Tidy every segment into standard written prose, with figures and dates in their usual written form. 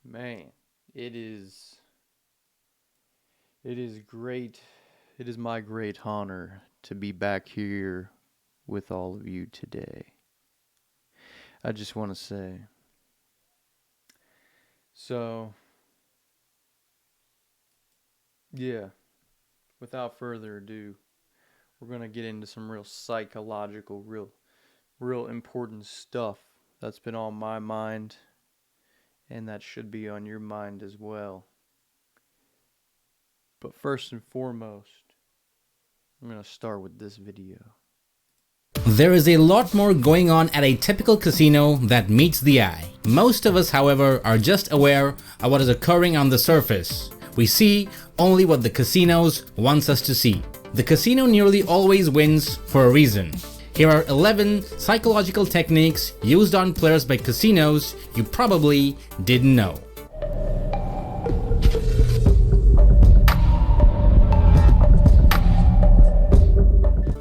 Man, it is it is great. It is my great honor to be back here with all of you today. I just want to say, so yeah, without further ado, we're going to get into some real psychological, real important stuff that's been on my mind and that should be on your mind as well. But first and foremost, I'm going to start with this video. There is a lot more going on at a typical casino that meets the eye. Most of us, however, are just aware of what is occurring on the surface. We see only what the casinos wants us to see. The casino nearly always wins for a reason. Here are 11 psychological techniques used on players by casinos you probably didn't know.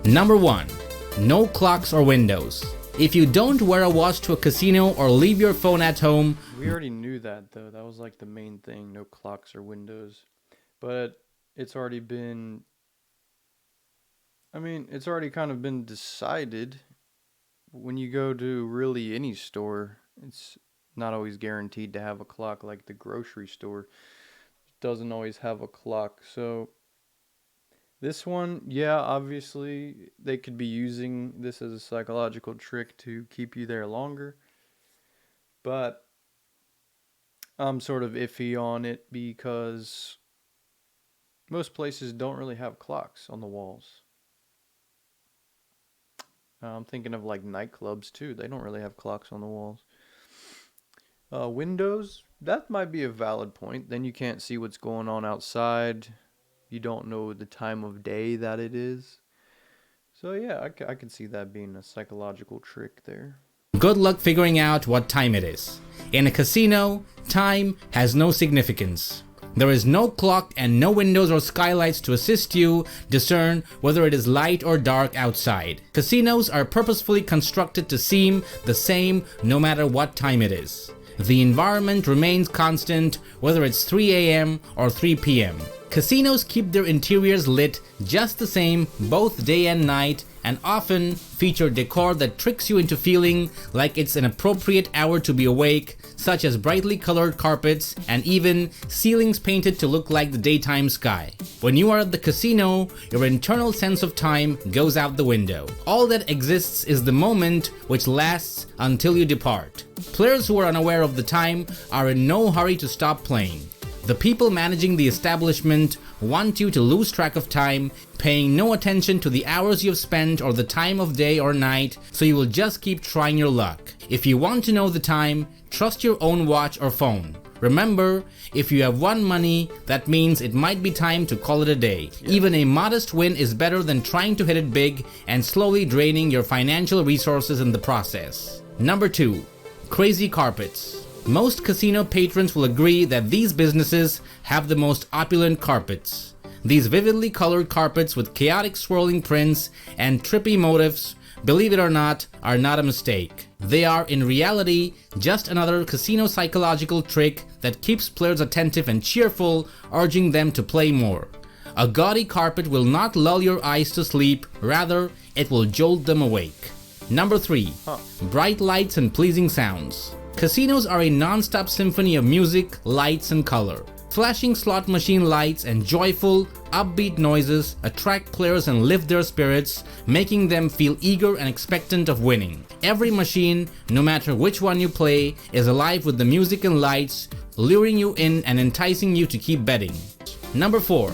Number 1. No clocks or windows. If you don't wear a watch to a casino or leave your phone at home... We already knew that though. That was like the main thing. No clocks or windows. But it's already been... it's already kind of been decided. When you go to really any store, it's not always guaranteed to have a clock. Like the grocery store doesn't always have a clock. So this one, yeah, obviously they could be using this as a psychological trick to keep you there longer. But I'm sort of iffy on it because most places don't really have clocks on the walls. I'm thinking of like nightclubs too. They don't really have clocks on the walls. Windows, that might be a valid point. Then you can't see what's going on outside. You don't know the time of day that it is. So yeah, I can see that being a psychological trick there. Good luck figuring out what time it is. In a casino, time has no significance. There is no clock and no windows or skylights to assist you discern whether it is light or dark outside. Casinos are purposefully constructed to seem the same no matter what time it is. The environment remains constant whether it's 3 a.m. or 3 p.m. Casinos keep their interiors lit just the same both day and night and often feature decor that tricks you into feeling like it's an appropriate hour to be awake, such as brightly colored carpets and even ceilings painted to look like the daytime sky. When you are at the casino, your internal sense of time goes out the window. All that exists is the moment, which lasts until you depart. Players who are unaware of the time are in no hurry to stop playing. The people managing the establishment want you to lose track of time, paying no attention to the hours you've spent or the time of day or night, so you will just keep trying your luck. If you want to know the time, trust your own watch or phone. Remember, if you have won money, that means it might be time to call it a day. Yeah. Even a modest win is better than trying to hit it big and slowly draining your financial resources in the process. Number 2. Crazy carpets. Most casino patrons will agree that these businesses have the most opulent carpets. These vividly colored carpets with chaotic swirling prints and trippy motifs, believe it or not, are not a mistake. They are in reality just another casino psychological trick that keeps players attentive and cheerful, urging them to play more. A gaudy carpet will not lull your eyes to sleep, rather it will jolt them awake. Number 3. Bright lights and pleasing sounds. Casinos are a non-stop symphony of music, lights, and color. Flashing slot machine lights and joyful, upbeat noises attract players and lift their spirits, making them feel eager and expectant of winning. Every machine, no matter which one you play, is alive with the music and lights, luring you in and enticing you to keep betting. Number 4.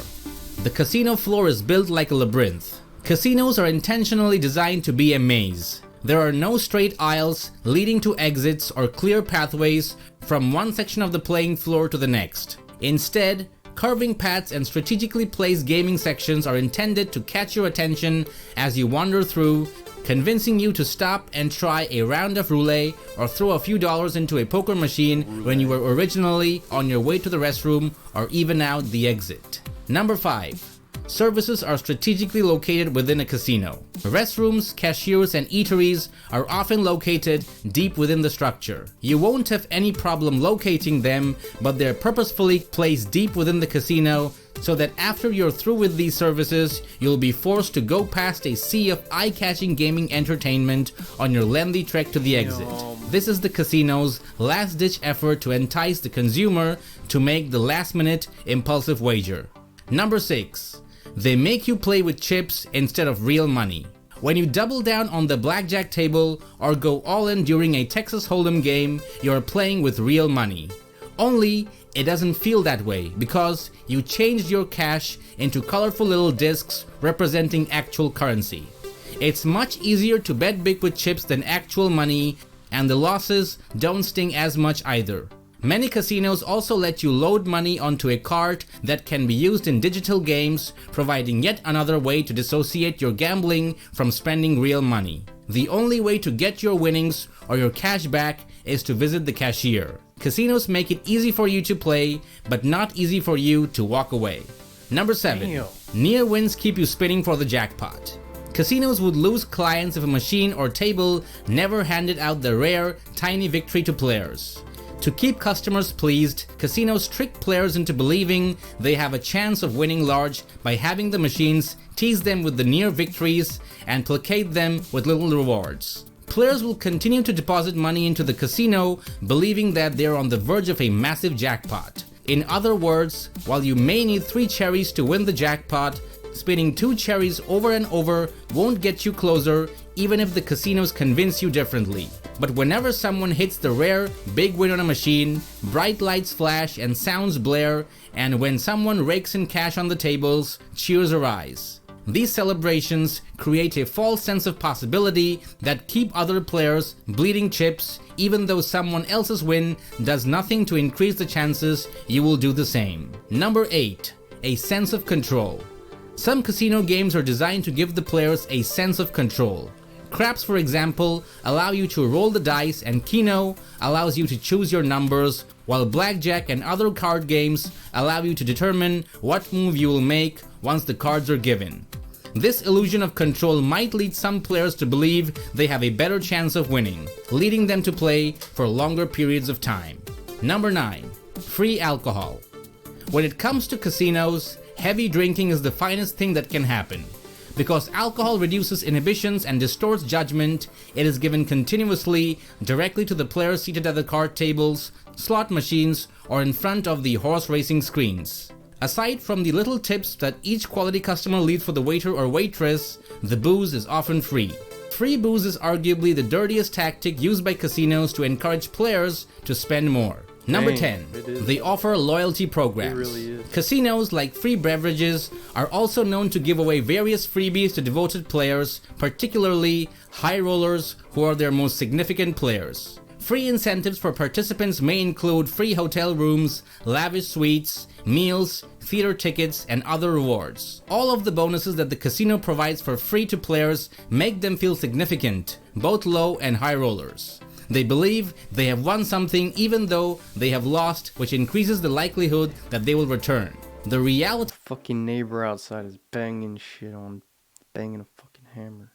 The casino floor is built like a labyrinth. Casinos are intentionally designed to be a maze. There are no straight aisles leading to exits or clear pathways from one section of the playing floor to the next. Instead, curving paths and strategically placed gaming sections are intended to catch your attention as you wander through, convincing you to stop and try a round of roulette or throw a few dollars into a poker machine when you were originally on your way to the restroom or even out the exit. Number 5. Services are strategically located within a casino. Restrooms, cashiers, and eateries are often located deep within the structure. You won't have any problem locating them, but they're purposefully placed deep within the casino so that after you're through with these services, you'll be forced to go past a sea of eye-catching gaming entertainment on your lengthy trek to the exit. This is the casino's last-ditch effort to entice the consumer to make the last-minute impulsive wager. Number 6. They make you play with chips instead of real money. When you double down on the blackjack table or go all in during a Texas Hold'em game, you're playing with real money. Only, it doesn't feel that way because you changed your cash into colorful little discs representing actual currency. It's much easier to bet big with chips than actual money, and the losses don't sting as much either. Many casinos also let you load money onto a cart that can be used in digital games, providing yet another way to dissociate your gambling from spending real money. The only way to get your winnings or your cash back is to visit the cashier. Casinos make it easy for you to play, but not easy for you to walk away. Number 7. Damn. Near wins keep you spinning for the jackpot. Casinos would lose clients if a machine or table never handed out the rare, tiny victory to players. To keep customers pleased, casinos trick players into believing they have a chance of winning large by having the machines tease them with the near victories and placate them with little rewards. Players will continue to deposit money into the casino, believing that they're on the verge of a massive jackpot. In other words, while you may need 3 cherries to win the jackpot, spinning 2 cherries over and over won't get you closer, even if the casinos convince you differently. But whenever someone hits the rare big win on a machine, bright lights flash and sounds blare, and when someone rakes in cash on the tables, cheers arise. These celebrations create a false sense of possibility that keep other players bleeding chips, even though someone else's win does nothing to increase the chances you will do the same. Number 8. A sense of control. Some casino games are designed to give the players a sense of control. Craps, for example, allow you to roll the dice, and Keno allows you to choose your numbers, while Blackjack and other card games allow you to determine what move you will make once the cards are given. This illusion of control might lead some players to believe they have a better chance of winning, leading them to play for longer periods of time. Number 9. Free alcohol. When it comes to casinos, heavy drinking is the finest thing that can happen. Because alcohol reduces inhibitions and distorts judgment, it is given continuously directly to the players seated at the card tables, slot machines, or in front of the horse racing screens. Aside from the little tips that each quality customer leaves for the waiter or waitress, the booze is often free. Free booze is arguably the dirtiest tactic used by casinos to encourage players to spend more. Number 10. They offer loyalty programs. It really is. Casinos, like free beverages, are also known to give away various freebies to devoted players, particularly high rollers who are their most significant players. Free incentives for participants may include free hotel rooms, lavish suites, meals, theater tickets, and other rewards. All of the bonuses that the casino provides for free to players make them feel significant, both low and high rollers. They believe they have won something even though they have lost, which increases the likelihood that they will return. The reality Fucking neighbor outside is banging a fucking hammer.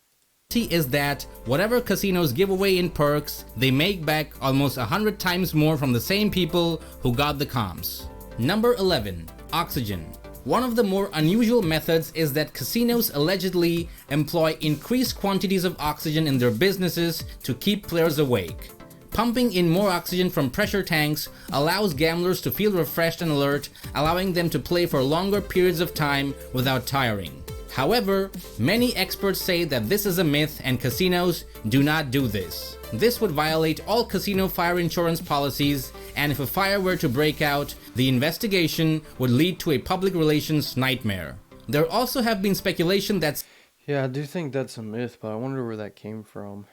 is that whatever casinos give away in perks, they make back almost 100 times more from the same people who got the comps. Number 11. Oxygen. One of the more unusual methods is that casinos allegedly employ increased quantities of oxygen in their businesses to keep players awake. Pumping in more oxygen from pressure tanks allows gamblers to feel refreshed and alert, allowing them to play for longer periods of time without tiring. However, many experts say that this is a myth and casinos do not do this. This would violate all casino fire insurance policies, and if a fire were to break out, the investigation would lead to a public relations nightmare. There also have been speculation that Yeah, I do think that's a myth, but I wonder where that came from.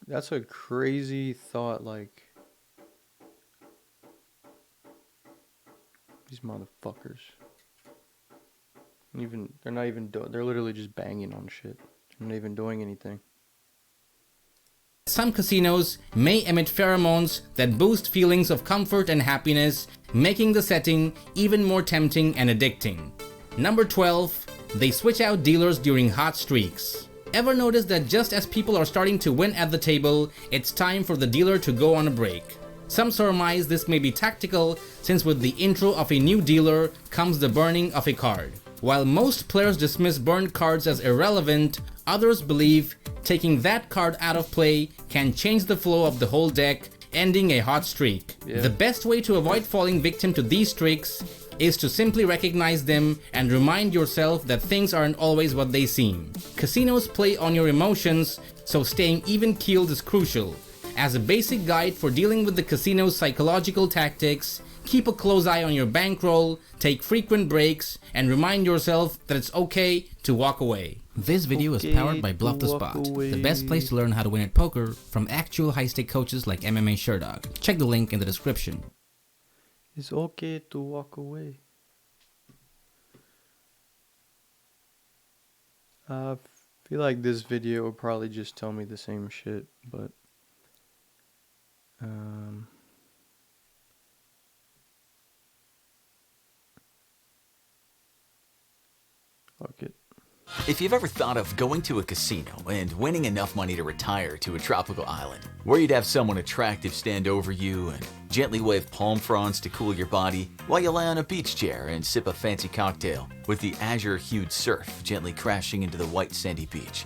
That's a crazy thought, like, these motherfuckers. They're literally just banging on shit. They're not even doing anything. some casinos may emit pheromones that boost feelings of comfort and happiness, making the setting even more tempting and addicting. Number 12. They switch out dealers during hot streaks. Ever notice that just as people are starting to win at the table, it's time for the dealer to go on a break? Some surmise this may be tactical, since with the intro of a new dealer comes the burning of a card. While most players dismiss burned cards as irrelevant, others believe taking that card out of play can change the flow of the whole deck, ending a hot streak. Yeah. The best way to avoid falling victim to these tricks is to simply recognize them and remind yourself that things aren't always what they seem. Casinos play on your emotions, so staying even-keeled is crucial. As a basic guide for dealing with the casino's psychological tactics, keep a close eye on your bankroll, take frequent breaks, and remind yourself that it's okay to walk away. This video is powered by Bluff the Spot, the best place to learn how to win at poker from actual high-stake coaches like MMA Sherdog. Check the link in the description. It's okay to walk away. I feel like this video will probably just tell me the same shit, but fuck it. If you've ever thought of going to a casino and winning enough money to retire to a tropical island, where you'd have someone attractive stand over you and gently wave palm fronds to cool your body while you lie on a beach chair and sip a fancy cocktail with the azure-hued surf gently crashing into the white sandy beach.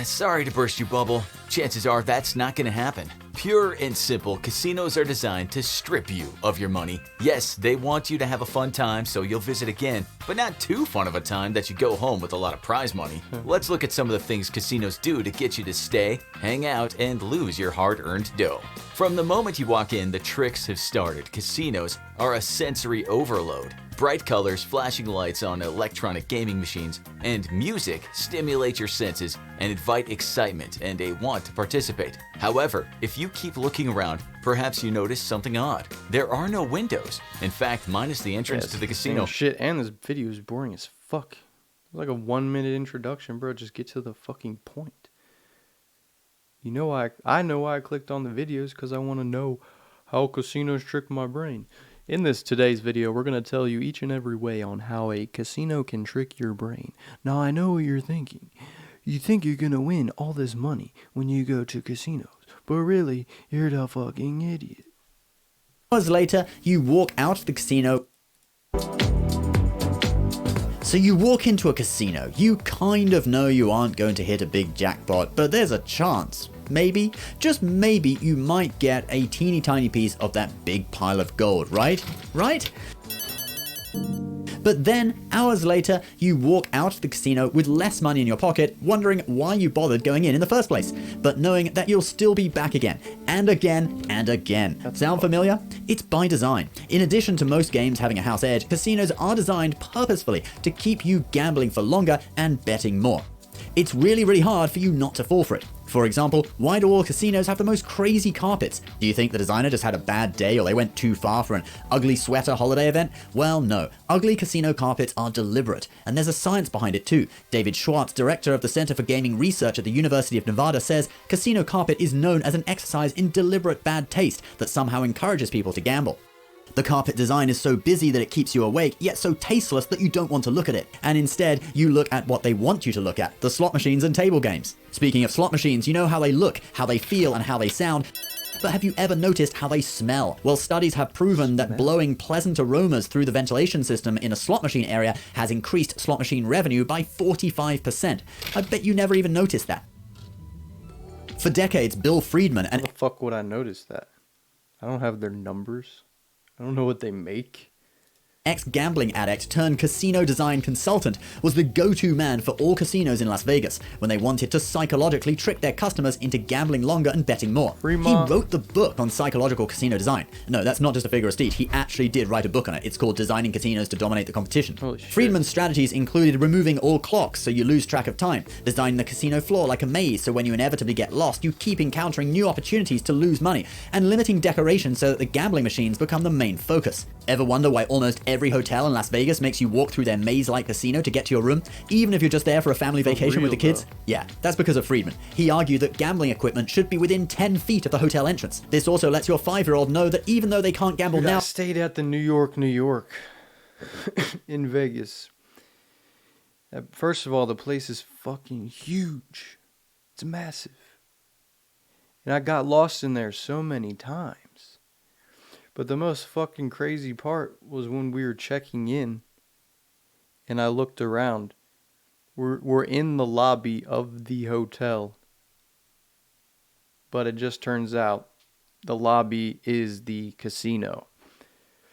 Sorry to burst your bubble. Chances are that's not gonna happen. Pure and simple, casinos are designed to strip you of your money. Yes, they want you to have a fun time so you'll visit again, but not too fun of a time that you go home with a lot of prize money. Let's look at some of the things casinos do to get you to stay, hang out, and lose your hard-earned dough. From the moment you walk in, the tricks have started. Casinos are a sensory overload. Bright colors, flashing lights on electronic gaming machines, and music stimulate your senses and invite excitement and a want to participate. However, if you keep looking around, perhaps you notice something odd. There are no windows. In fact, minus the entrance to the casino. Shit, and this video is boring as fuck. It's like a 1-minute introduction, bro. Just get to the fucking point. You know I know why I clicked on the videos, because I want to know how casinos trick my brain. In today's video, we're going to tell you each and every way on how a casino can trick your brain. Now, I know what you're thinking. You think you're going to win all this money when you go to casinos, but really, you're the fucking idiot. Hours later, you walk out of the casino. So you walk into a casino. You kind of know you aren't going to hit a big jackpot, but there's a chance. Maybe, just maybe, you might get a teeny tiny piece of that big pile of gold, right? Right? But then, hours later, you walk out of the casino with less money in your pocket, wondering why you bothered going in the first place, but knowing that you'll still be back again, and again, and again. Sound familiar? It's by design. In addition to most games having a house edge, casinos are designed purposefully to keep you gambling for longer and betting more. It's really, really hard for you not to fall for it. For example, why do all casinos have the most crazy carpets? Do you think the designer just had a bad day or they went too far for an ugly sweater holiday event? Well, no. Ugly casino carpets are deliberate, and there's a science behind it too. David Schwartz, director of the Center for Gaming Research at the University of Nevada, says casino carpet is known as an exercise in deliberate bad taste that somehow encourages people to gamble. The carpet design is so busy that it keeps you awake, yet so tasteless that you don't want to look at it. And instead, you look at what they want you to look at, the slot machines and table games. Speaking of slot machines, you know how they look, how they feel, and how they sound. But have you ever noticed how they smell? Well, studies have proven that blowing pleasant aromas through the ventilation system in a slot machine area has increased slot machine revenue by 45%. I bet you never even noticed that. For decades, Bill Friedman and... How the fuck would I notice that? I don't have their numbers. I don't know what they make. Ex-gambling addict turned casino design consultant, was the go-to man for all casinos in Las Vegas when they wanted to psychologically trick their customers into gambling longer and betting more. Fremont. He wrote the book on psychological casino design. No, that's not just a figure of speech. He actually did write a book on it. It's called Designing Casinos to Dominate the Competition. Holy shit. Friedman's strategies included removing all clocks so you lose track of time, designing the casino floor like a maze so when you inevitably get lost, you keep encountering new opportunities to lose money, and limiting decoration so that the gambling machines become the main focus. Ever wonder why almost every hotel in Las Vegas makes you walk through their maze-like casino to get to your room, even if you're just there for a family vacation with the kids? though. Yeah, that's because of Friedman. He argued that gambling equipment should be within 10 feet of the hotel entrance. This also lets your 5-year-old know that even though they can't gamble Dude, I now, stayed at the New York in Vegas. First of all, the place is fucking huge. It's massive. And I got lost in there so many times. But the most fucking crazy part was when we were checking in and I looked around. We're in the lobby of the hotel. But it just turns out the lobby is the casino.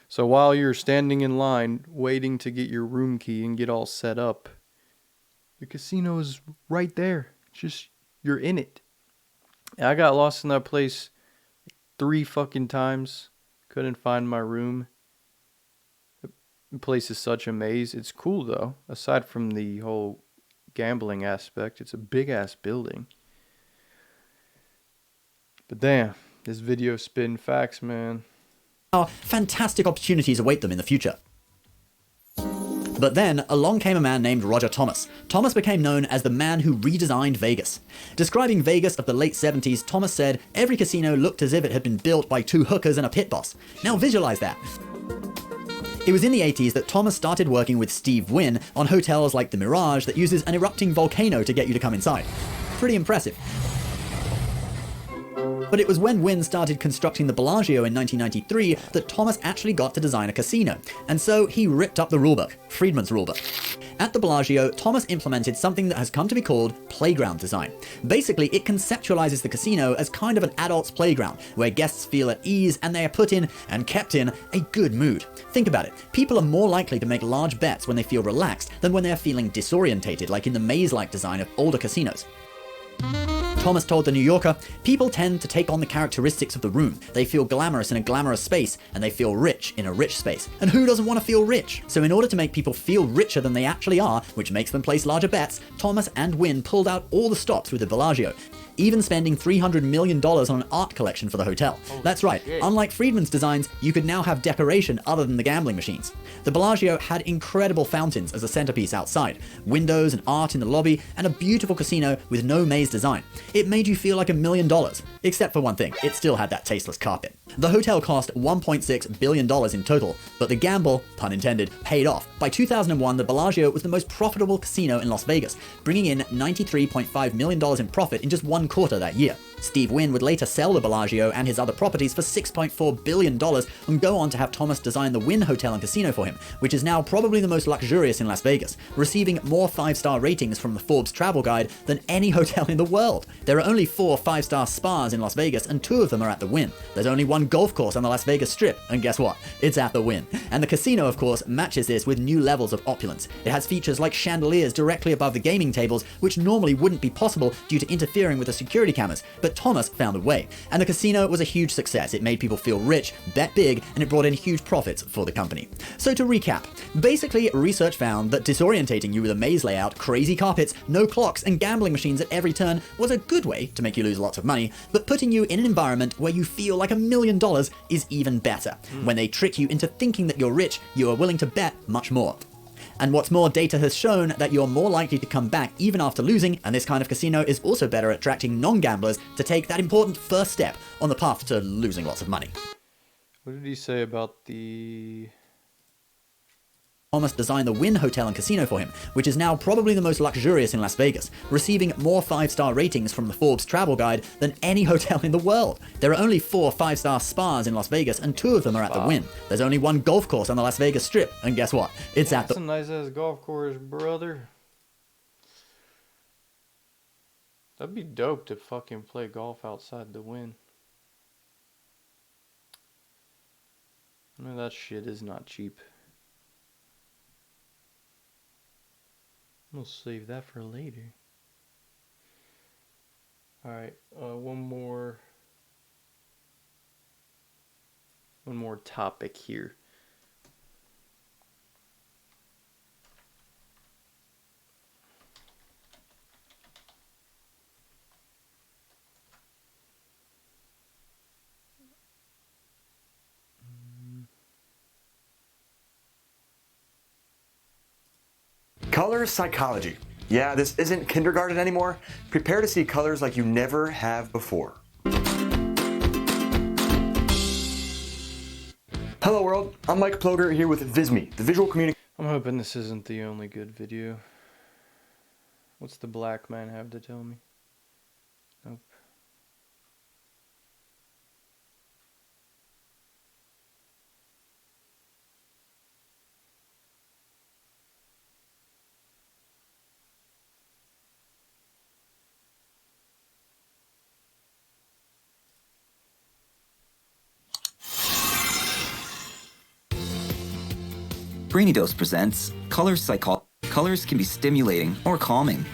So while you're standing in line waiting to get your room key and get all set up, the casino is right there. Just you're in it. And I got lost in that place 3 fucking times. Couldn't find my room. The place is such a maze. It's cool though. Aside from the whole gambling aspect, it's a big ass building. But damn, this video spitting facts, man. fantastic opportunities await them in the future. But then, along came a man named Roger Thomas. Thomas became known as the man who redesigned Vegas. Describing Vegas of the late 70s, Thomas said, "Every casino looked as if it had been built by 2 hookers and a pit boss." Now visualize that. It was in the 80s that Thomas started working with Steve Wynn on hotels like the Mirage that uses an erupting volcano to get you to come inside. Pretty impressive. But it was when Wynn started constructing the Bellagio in 1993 that Thomas actually got to design a casino, and so he ripped up the rulebook, Friedman's rulebook. At the Bellagio, Thomas implemented something that has come to be called playground design. Basically, it conceptualizes the casino as kind of an adult's playground, where guests feel at ease and they are put in and kept in a good mood. Think about it. People are more likely to make large bets when they feel relaxed than when they are feeling disorientated, like in the maze-like design of older casinos. Thomas told The New Yorker, "People tend to take on the characteristics of the room. They feel glamorous in a glamorous space, and they feel rich in a rich space. And who doesn't want to feel rich?" So in order to make people feel richer than they actually are, which makes them place larger bets, Thomas and Wynn pulled out all the stops with the Bellagio, even spending $300 million on an art collection for the hotel. That's right, unlike Friedman's designs, you could now have decoration other than the gambling machines. The Bellagio had incredible fountains as a centerpiece outside, windows and art in the lobby, and a beautiful casino with no maze design. It made you feel like $1 million, except for one thing, it still had that tasteless carpet. The hotel cost $1.6 billion in total, but the gamble, pun intended, paid off. By 2001, the Bellagio was the most profitable casino in Las Vegas, bringing in $93.5 million in profit in just 1 quarter that year. Steve Wynn would later sell the Bellagio and his other properties for $6.4 billion and go on to have Thomas design the Wynn Hotel and Casino for him, which is now probably the most luxurious in Las Vegas, receiving more 5-star ratings from the Forbes Travel Guide than any hotel in the world. There are only 4 5-star spas in Las Vegas, and 2 of them are at the Wynn. There's only 1 golf course on the Las Vegas Strip, and guess what? It's at the Wynn. And the casino, of course, matches this with new levels of opulence. It has features like chandeliers directly above the gaming tables, which normally wouldn't be possible due to interfering with the security cameras, but Thomas found a way. And the casino was a huge success. It made people feel rich, bet big, and it brought in huge profits for the company. So to recap, basically research found that disorientating you with a maze layout, crazy carpets, no clocks, and gambling machines at every turn was a good way to make you lose lots of money, but putting you in an environment where you feel like $1 million is even better. When they trick you into thinking that you're rich, you are willing to bet much more. And what's more, data has shown that you're more likely to come back even after losing, and this kind of casino is also better at attracting non-gamblers to take that important first step on the path to losing lots of money. What did he say about the... Thomas designed the Wynn Hotel and Casino for him, which is now probably the most luxurious in Las Vegas, receiving more 5-star ratings from the Forbes Travel Guide than any hotel in the world. There are only 4 5-star spas in Las Vegas, and 2 of them are at the Wynn. There's only 1 golf course on the Las Vegas Strip, and guess what? It's at the... That's a nice ass golf course, brother. That'd be dope to fucking play golf outside the Wynn. I know that shit is not cheap. I'm gonna save that for later. Alright, one more topic here. Color psychology. Yeah, this isn't kindergarten anymore. Prepare to see colors like you never have before. Hello world, I'm Mike Ploger here with Visme, the visual communication. I'm hoping this isn't the only good video. What's the black man have to tell me? Nope. Brainy Dose presents Colors Psychology. Colors can be stimulating or calming.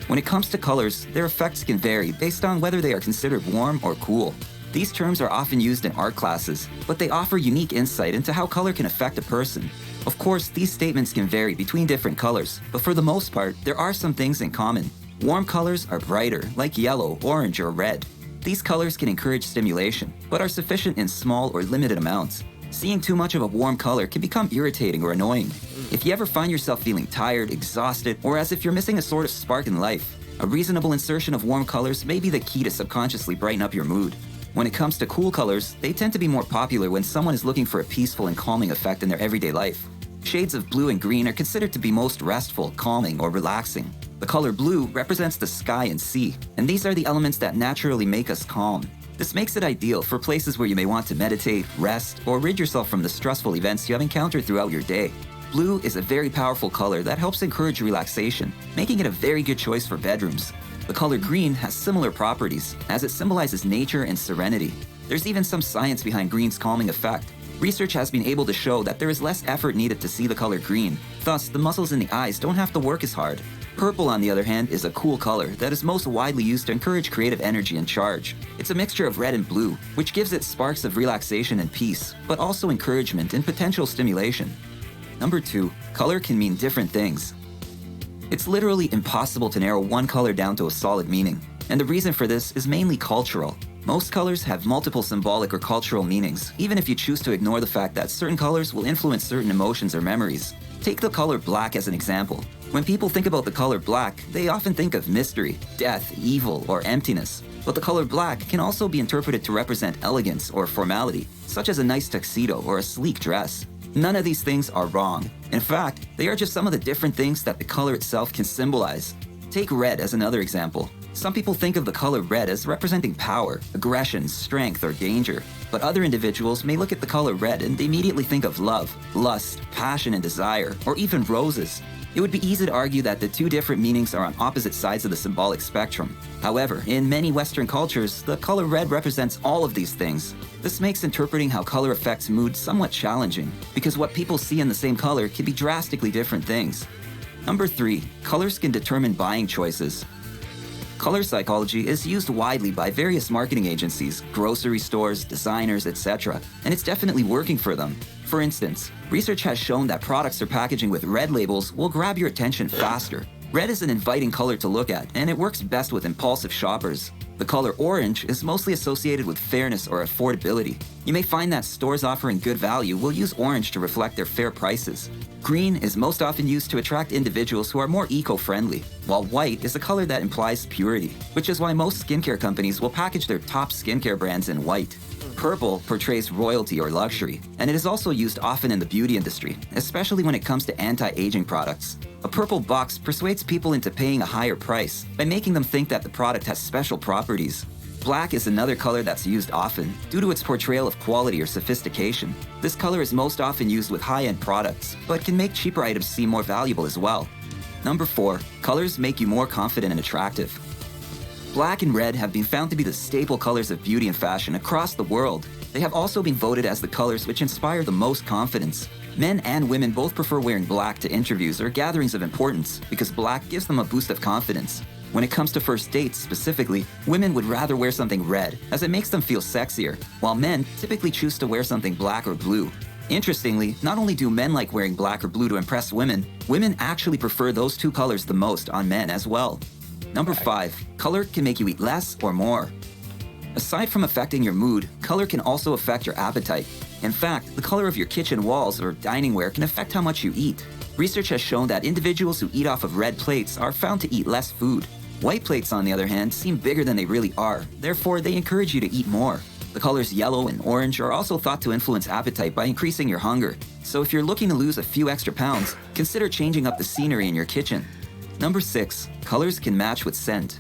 When it comes to colors, their effects can vary based on whether they are considered warm or cool. These terms are often used in art classes, but they offer unique insight into how color can affect a person. Of course, these statements can vary between different colors, but for the most part, there are some things in common. Warm colors are brighter, like yellow, orange, or red. These colors can encourage stimulation, but are sufficient in small or limited amounts. Seeing too much of a warm color can become irritating or annoying. If you ever find yourself feeling tired, exhausted, or as if you're missing a sort of spark in life, a reasonable insertion of warm colors may be the key to subconsciously brighten up your mood. When it comes to cool colors, they tend to be more popular when someone is looking for a peaceful and calming effect in their everyday life. Shades of blue and green are considered to be most restful, calming, or relaxing. The color blue represents the sky and sea, and these are the elements that naturally make us calm. This makes it ideal for places where you may want to meditate, rest, or rid yourself from the stressful events you have encountered throughout your day. Blue is a very powerful color that helps encourage relaxation, making it a very good choice for bedrooms. The color green has similar properties, as it symbolizes nature and serenity. There's even some science behind green's calming effect. Research has been able to show that there is less effort needed to see the color green, thus the muscles in the eyes don't have to work as hard. Purple, on the other hand, is a cool color that is most widely used to encourage creative energy and charge. It's a mixture of red and blue, which gives it sparks of relaxation and peace, but also encouragement and potential stimulation. Number 2, color can mean different things. It's literally impossible to narrow one color down to a solid meaning, and the reason for this is mainly cultural. Most colors have multiple symbolic or cultural meanings, even if you choose to ignore the fact that certain colors will influence certain emotions or memories. Take the color black as an example. When people think about the color black, they often think of mystery, death, evil, or emptiness. But the color black can also be interpreted to represent elegance or formality, such as a nice tuxedo or a sleek dress. None of these things are wrong. In fact, they are just some of the different things that the color itself can symbolize. Take red as another example. Some people think of the color red as representing power, aggression, strength, or danger. But other individuals may look at the color red and immediately think of love, lust, passion, and desire, or even roses. It would be easy to argue that the two different meanings are on opposite sides of the symbolic spectrum. However, in many Western cultures, the color red represents all of these things. This makes interpreting how color affects mood somewhat challenging, because what people see in the same color can be drastically different things. Number 3, colors can determine buying choices. Color psychology is used widely by various marketing agencies, grocery stores, designers, etc., and it's definitely working for them. For instance, research has shown that products or packaging with red labels will grab your attention faster. Red is an inviting color to look at, and it works best with impulsive shoppers. The color orange is mostly associated with fairness or affordability. You may find that stores offering good value will use orange to reflect their fair prices. Green is most often used to attract individuals who are more eco-friendly, while white is a color that implies purity, which is why most skincare companies will package their top skincare brands in white. Purple portrays royalty or luxury, and it is also used often in the beauty industry, especially when it comes to anti-aging products. A purple box persuades people into paying a higher price by making them think that the product has special properties. Black is another color that's used often due to its portrayal of quality or sophistication. This color is most often used with high-end products, but can make cheaper items seem more valuable as well. Number 4, colors make you more confident and attractive. Black and red have been found to be the staple colors of beauty and fashion across the world. They have also been voted as the colors which inspire the most confidence. Men and women both prefer wearing black to interviews or gatherings of importance because black gives them a boost of confidence. When it comes to first dates specifically, women would rather wear something red as it makes them feel sexier, while men typically choose to wear something black or blue. Interestingly, not only do men like wearing black or blue to impress women, women actually prefer those two colors the most on men as well. Number 5, color can make you eat less or more. Aside from affecting your mood, color can also affect your appetite. In fact, the color of your kitchen walls or dining ware can affect how much you eat. Research has shown that individuals who eat off of red plates are found to eat less food. White plates, on the other hand, seem bigger than they really are, therefore they encourage you to eat more. The colors yellow and orange are also thought to influence appetite by increasing your hunger, so if you're looking to lose a few extra pounds, consider changing up the scenery in your kitchen. Number 6. Colors can match with scent.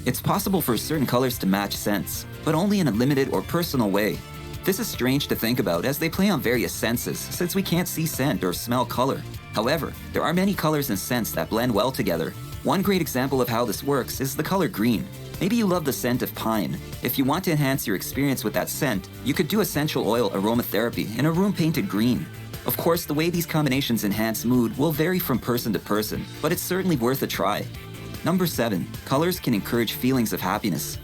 It's possible for certain colors to match scents, but only in a limited or personal way. This is strange to think about as they play on various senses, since we can't see scent or smell color. However, there are many colors and scents that blend well together. One great example of how this works is the color green. Maybe you love the scent of pine. If you want to enhance your experience with that scent, you could do essential oil aromatherapy in a room painted green. Of course, the way these combinations enhance mood will vary from person to person, but it's certainly worth a try. Number 7. Colors can encourage feelings of happiness.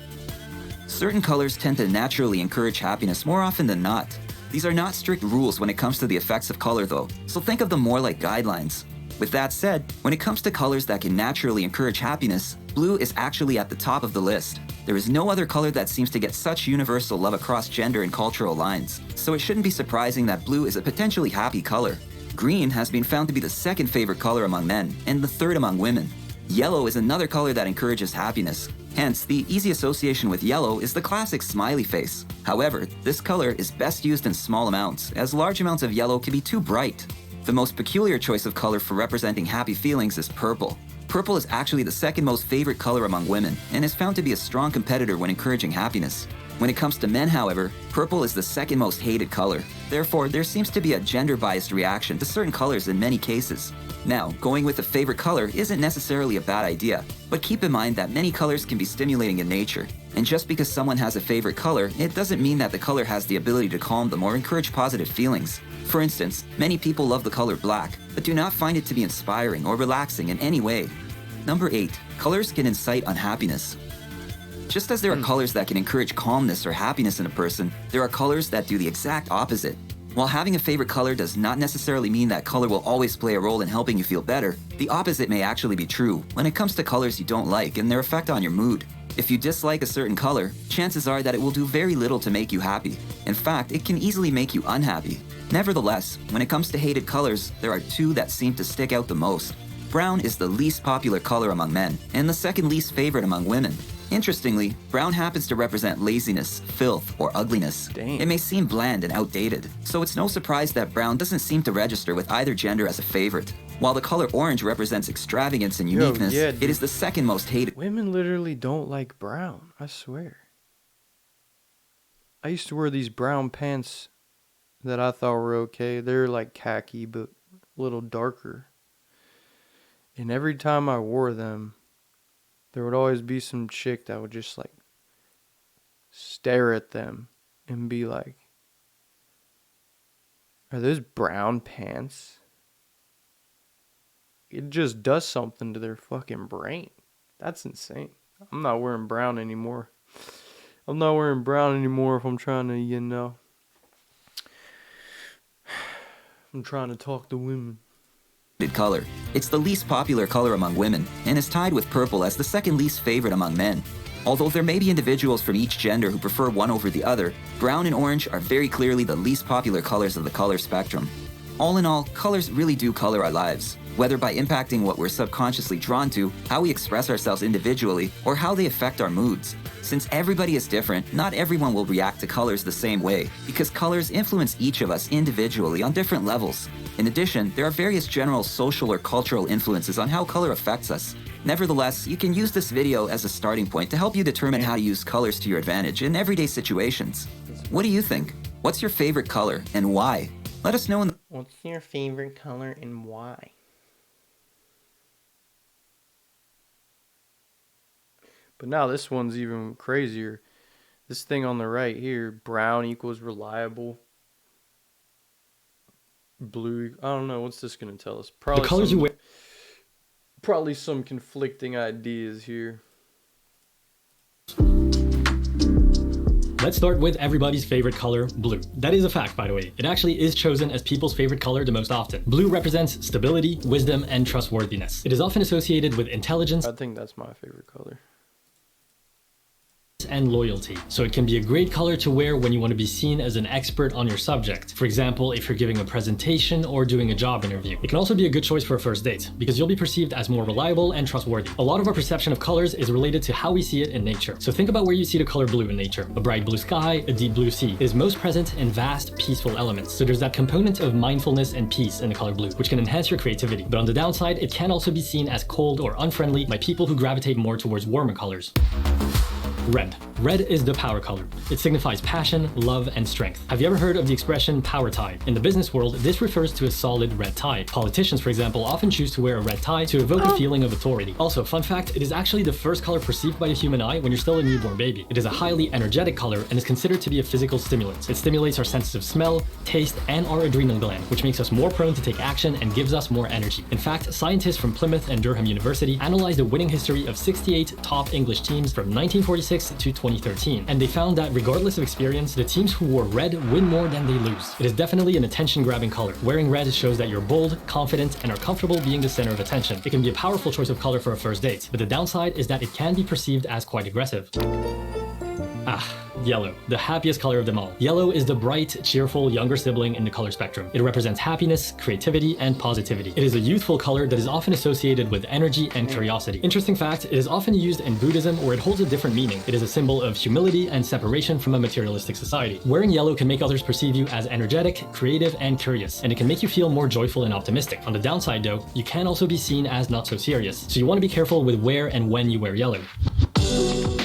Certain colors tend to naturally encourage happiness more often than not. These are not strict rules when it comes to the effects of color though, so think of them more like guidelines. With that said, when it comes to colors that can naturally encourage happiness, blue is actually at the top of the list. There is no other color that seems to get such universal love across gender and cultural lines, so it shouldn't be surprising that blue is a potentially happy color. Green has been found to be the second favorite color among men, and the third among women. Yellow is another color that encourages happiness. Hence, the easy association with yellow is the classic smiley face. However, this color is best used in small amounts, as large amounts of yellow can be too bright. The most peculiar choice of color for representing happy feelings is purple. Purple is actually the second most favorite color among women, and is found to be a strong competitor when encouraging happiness. When it comes to men, however, purple is the second most hated color. Therefore, there seems to be a gender-biased reaction to certain colors in many cases. Now, going with a favorite color isn't necessarily a bad idea, but keep in mind that many colors can be stimulating in nature. And just because someone has a favorite color, it doesn't mean that the color has the ability to calm them or encourage positive feelings. For instance, many people love the color black, but do not find it to be inspiring or relaxing in any way. Number 8. Colors can incite unhappiness. Just as there are colors that can encourage calmness or happiness in a person, there are colors that do the exact opposite. While having a favorite color does not necessarily mean that color will always play a role in helping you feel better, the opposite may actually be true when it comes to colors you don't like and their effect on your mood. If you dislike a certain color, chances are that it will do very little to make you happy. In fact, it can easily make you unhappy. Nevertheless, when it comes to hated colors, there are two that seem to stick out the most. Brown is the least popular color among men, and the second least favorite among women. Interestingly, brown happens to represent laziness, filth, or ugliness. Dang. It may seem bland and outdated, so it's no surprise that brown doesn't seem to register with either gender as a favorite. While the color orange represents extravagance and uniqueness, yeah, it dude. is the second most hated. Women literally don't like brown, I swear. I used to wear these brown pants that I thought were okay. They're like khaki, but a little darker. And every time I wore them, there would always be some chick that would just like stare at them and be like, "Are those brown pants?" It just does something to their fucking brain. That's insane. I'm not wearing brown anymore. I'm not wearing brown anymore if I'm trying to, I'm trying to talk to women. Color. It's the least popular color among women, and is tied with purple as the second least favorite among men. Although there may be individuals from each gender who prefer one over the other, brown and orange are very clearly the least popular colors of the color spectrum. All in all, colors really do color our lives, whether by impacting what we're subconsciously drawn to, how we express ourselves individually, or how they affect our moods. Since everybody is different, not everyone will react to colors the same way, because colors influence each of us individually on different levels. In addition, there are various general social or cultural influences on how color affects us. Nevertheless, you can use this video as a starting point to help you determine how to use colors to your advantage in everyday situations. What do you think? What's your favorite color and why? Let us know in the... What's your favorite color and why? But now this one's even crazier. This thing on the right here, brown equals reliable. Blue, I don't know, what's this going to tell us? Probably The colors you wear. Probably some conflicting ideas here. Let's start with everybody's favorite color, blue. That is a fact, by the way. It actually is chosen as people's favorite color the most often. Blue represents stability, wisdom, and trustworthiness. It is often associated with intelligence I think that's my favorite color. and loyalty. So it can be a great color to wear when you want to be seen as an expert on your subject. For example, if you're giving a presentation or doing a job interview. It can also be a good choice for a first date because you'll be perceived as more reliable and trustworthy. A lot of our perception of colors is related to how we see it in nature. So think about where you see the color blue in nature. A bright blue sky, a deep blue sea. It is most present in vast, peaceful elements. So there's that component of mindfulness and peace in the color blue, which can enhance your creativity. But on the downside, it can also be seen as cold or unfriendly by people who gravitate more towards warmer colors. Red. Red is the power color. It signifies passion, love, and strength. Have you ever heard of the expression power tie? In the business world, this refers to a solid red tie. Politicians, for example, often choose to wear a red tie to evoke a feeling of authority. Also, fun fact, it is actually the first color perceived by the human eye when you're still a newborn baby. It is a highly energetic color and is considered to be a physical stimulant. It stimulates our senses of smell, taste, and our adrenal gland, which makes us more prone to take action and gives us more energy. In fact, scientists from Plymouth and Durham University analyzed the winning history of 68 top English teams from 1946 to 2013, and they found that regardless of experience, the teams who wore red win more than they lose. It is definitely an attention-grabbing color. Wearing red shows that you're bold, confident, and are comfortable being the center of attention. It can be a powerful choice of color for a first date, but the downside is that it can be perceived as quite aggressive. Yellow, the happiest color of them all. Yellow is the bright, cheerful younger sibling in the color spectrum. It represents happiness, creativity, and positivity. It is a youthful color that is often associated with energy and curiosity. Interesting fact, it is often used in Buddhism where it holds a different meaning. It is a symbol of humility and separation from a materialistic society. Wearing yellow can make others perceive you as energetic, creative, and curious, and it can make you feel more joyful and optimistic. On the downside though, you can also be seen as not so serious, so you want to be careful with where and when you wear yellow.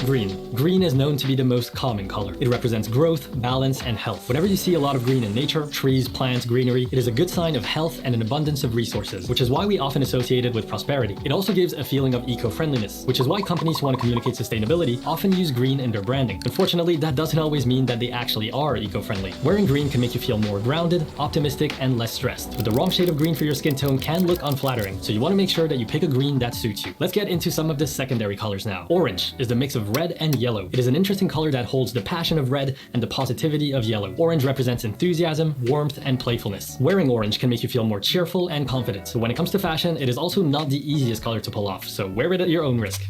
Green. Green is known to be the most calming color. It represents growth, balance, and health. Whenever you see a lot of green in nature, trees, plants, greenery, it is a good sign of health and an abundance of resources, which is why we often associate it with prosperity. It also gives a feeling of eco-friendliness, which is why companies who want to communicate sustainability often use green in their branding. Unfortunately, that doesn't always mean that they actually are eco-friendly. Wearing green can make you feel more grounded, optimistic, and less stressed, but the wrong shade of green for your skin tone can look unflattering, so you want to make sure that you pick a green that suits you. Let's get into some of the secondary colors now. Orange is the mix of red and yellow. It is an interesting color that holds the passion of red and the positivity of yellow. Orange represents enthusiasm, warmth, and playfulness. Wearing orange can make you feel more cheerful and confident. So when it comes to fashion, it is also not the easiest color to pull off, so wear it at your own risk.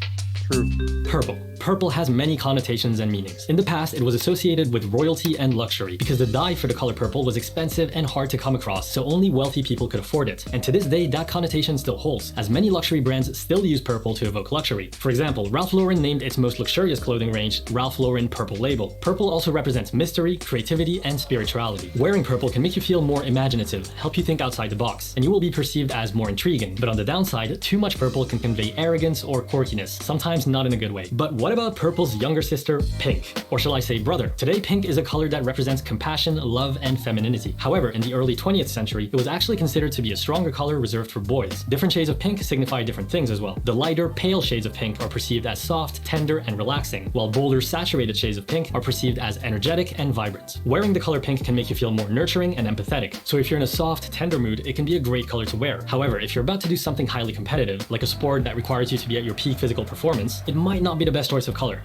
Purple. Purple has many connotations and meanings. In the past, it was associated with royalty and luxury because the dye for the color purple was expensive and hard to come across, so only wealthy people could afford it. And to this day, that connotation still holds, as many luxury brands still use purple to evoke luxury. For example, Ralph Lauren named its most luxurious clothing range Ralph Lauren Purple Label. Purple also represents mystery, creativity, and spirituality. Wearing purple can make you feel more imaginative, help you think outside the box, and you will be perceived as more intriguing. But on the downside, too much purple can convey arrogance or quirkiness, sometimes not in a good way. But what about purple's younger sister, pink? Or shall I say brother? Today, pink is a color that represents compassion, love, and femininity. However, in the early 20th century, it was actually considered to be a stronger color reserved for boys. Different shades of pink signify different things as well. The lighter, pale shades of pink are perceived as soft, tender, and relaxing, while bolder, saturated shades of pink are perceived as energetic and vibrant. Wearing the color pink can make you feel more nurturing and empathetic. So if you're in a soft, tender mood, it can be a great color to wear. However, if you're about to do something highly competitive, like a sport that requires you to be at your peak physical performance, it might not be the best choice of color.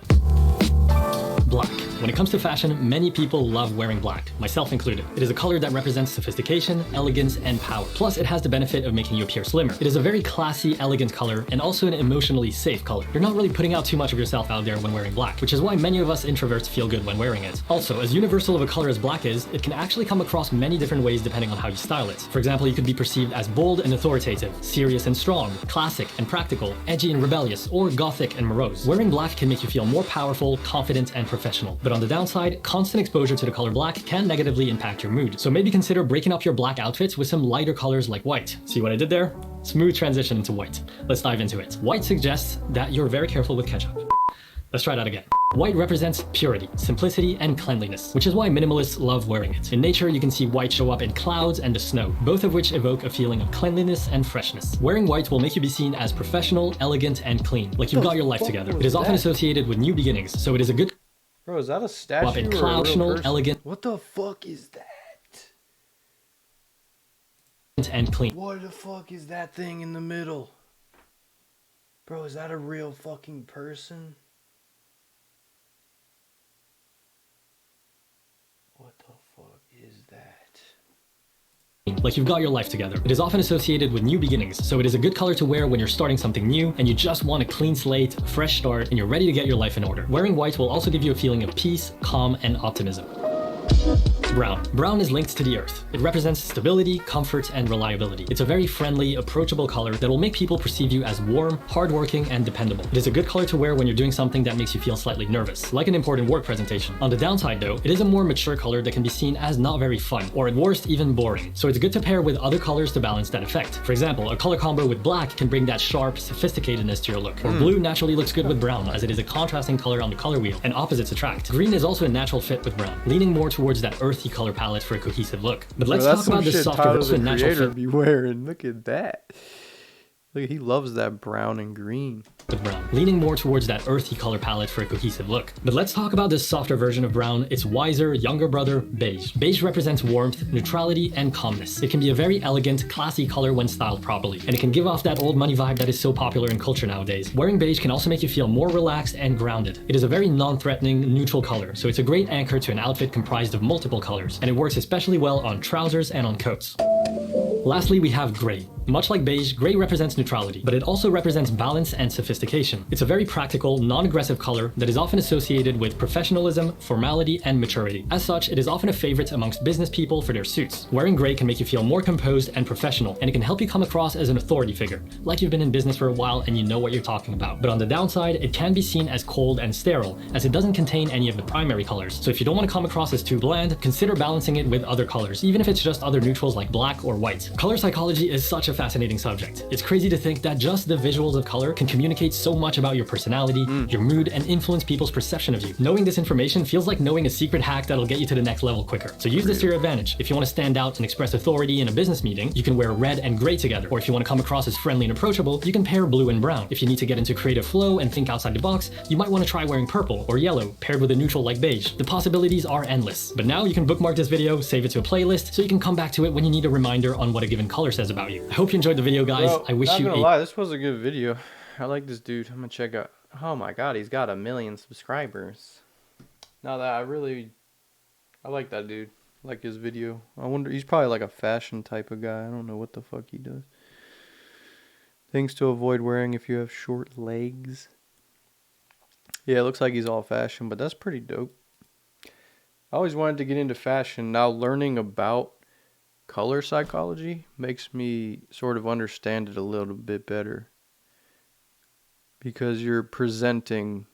Black. When it comes to fashion, many people love wearing black, myself included. It is a color that represents sophistication, elegance, and power. Plus, it has the benefit of making you appear slimmer. It is a very classy, elegant color, and also an emotionally safe color. You're not really putting out too much of yourself out there when wearing black, which is why many of us introverts feel good when wearing it. Also, as universal of a color as black is, it can actually come across many different ways depending on how you style it. For example, you could be perceived as bold and authoritative, serious and strong, classic and practical, edgy and rebellious, or gothic and morose. Wearing black can make you feel more powerful, confident, and professional. But on the downside, constant exposure to the color black can negatively impact your mood. So maybe consider breaking up your black outfits with some lighter colors like white. See what I did there? Smooth transition into white. Let's dive into it. White suggests that you're very careful with ketchup. Let's try that again. White represents purity, simplicity, and cleanliness, which is why minimalists love wearing it. In nature, you can see white show up in clouds and the snow, both of which evoke a feeling of cleanliness and freshness. Wearing white will make you be seen as professional, elegant, and clean, like you've got your life together. It is often associated with new beginnings, so it is a good Bro, is that a statue in or a real cloud, person? elegant, What the fuck is that? and clean. What the fuck is that thing in the middle? Bro, is that a real fucking person? What the fuck is that? clean, like you've got your life together. It is often associated with new beginnings, so it is a good color to wear when you're starting something new and you just want a clean slate, a fresh start, and you're ready to get your life in order. Wearing white will also give you a feeling of peace, calm, and optimism. Brown. Brown is linked to the earth. It represents stability, comfort, and reliability. It's a very friendly, approachable color that will make people perceive you as warm, hardworking, and dependable. It is a good color to wear when you're doing something that makes you feel slightly nervous, like an important work presentation. On the downside though, it is a more mature color that can be seen as not very fun, or at worst, even boring. So it's good to pair with other colors to balance that effect. For example, a color combo with black can bring that sharp, sophisticatedness to your look. Or blue naturally looks good with brown, as it is a contrasting color on the color wheel, and opposites attract. Green is also a natural fit with brown, leaning more towards that earthy color palette for a cohesive look. But let's talk about this softer version and natural fit be wearing. Look at that. Look, he loves that brown and green. with brown, leaning more towards that earthy color palette for a cohesive look. But let's talk about this softer version of brown, its wiser, younger brother, beige. Beige represents warmth, neutrality, and calmness. It can be a very elegant, classy color when styled properly, and it can give off that old money vibe that is so popular in culture nowadays. Wearing beige can also make you feel more relaxed and grounded. It is a very non-threatening, neutral color, so it's a great anchor to an outfit comprised of multiple colors, and it works especially well on trousers and on coats. Lastly, we have gray. Much like beige, gray represents neutrality, but it also represents balance and sophistication. It's a very practical, non-aggressive color that is often associated with professionalism, formality, and maturity. As such, it is often a favorite amongst business people for their suits. Wearing gray can make you feel more composed and professional, and it can help you come across as an authority figure, like you've been in business for a while and you know what you're talking about. But on the downside, it can be seen as cold and sterile, as it doesn't contain any of the primary colors. So if you don't want to come across as too bland, consider balancing it with other colors, even if it's just other neutrals like black or white. Color psychology is such a fascinating subject. It's crazy to think that just the visuals of color can communicate so much about your personality, your mood, and influence people's perception of you. Knowing this information feels like knowing a secret hack that'll get you to the next level quicker. So use this to your advantage. If you want to stand out and express authority in a business meeting, you can wear red and gray together. Or if you want to come across as friendly and approachable, you can pair blue and brown. If you need to get into creative flow and think outside the box, you might want to try wearing purple or yellow paired with a neutral like beige. The possibilities are endless. But now you can bookmark this video, save it to a playlist, so you can come back to it when you need a reminder on what a given color says about you. I hope you enjoyed the video, guys. Bro, I wish not you gonna lie, this was a good video. I like this dude. I'm gonna check out. Oh my god, he's got 1 million subscribers. Now that I like that dude. I like his video. I wonder, he's probably like a fashion type of guy. I don't know what the fuck he does. Things to avoid wearing if you have short legs. Yeah, it looks like he's all fashion, but that's pretty dope. I always wanted to get into fashion. Now learning about color psychology makes me sort of understand it a little bit better, because you're presenting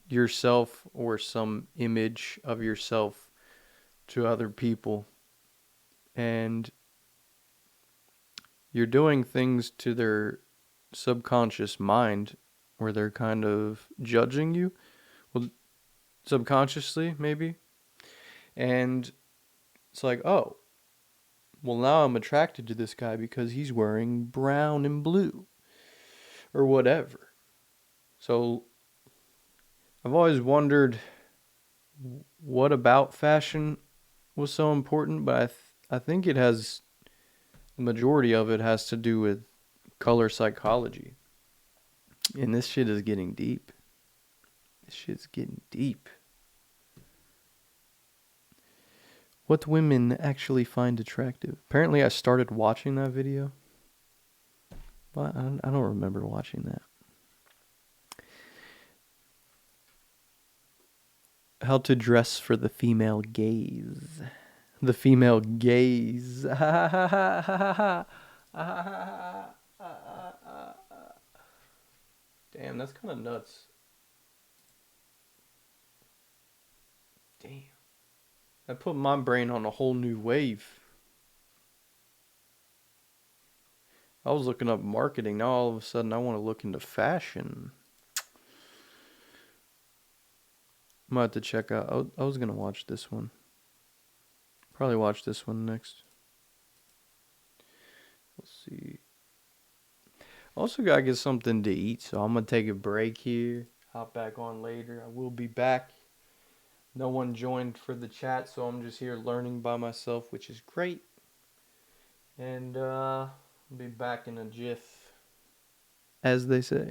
yourself or some image of yourself to other people, and you're doing things to their subconscious mind where they're kind of judging you, well, subconsciously maybe. And it's like, oh, well, now I'm attracted to this guy because he's wearing brown and blue or whatever. So I've always wondered what about fashion was so important, but I think it has, the majority of it has to do with color psychology. And this shit is getting deep. This shit's getting deep. What women actually find attractive. Apparently I started watching that video. But I don't remember watching that. How to dress for the female gaze. The female gaze. Damn, that's kind of nuts. Damn. I put my brain on a whole new wave. I was looking up marketing. Now all of a sudden I want to look into fashion. I might have to check out. I was going to watch this one. Probably watch this one next. Let's see. Also got to get something to eat, so I'm going to take a break here. Hop back on later. I will be back. No one joined for the chat, so I'm just here learning by myself, which is great. And I'll be back in a jiff, as they say.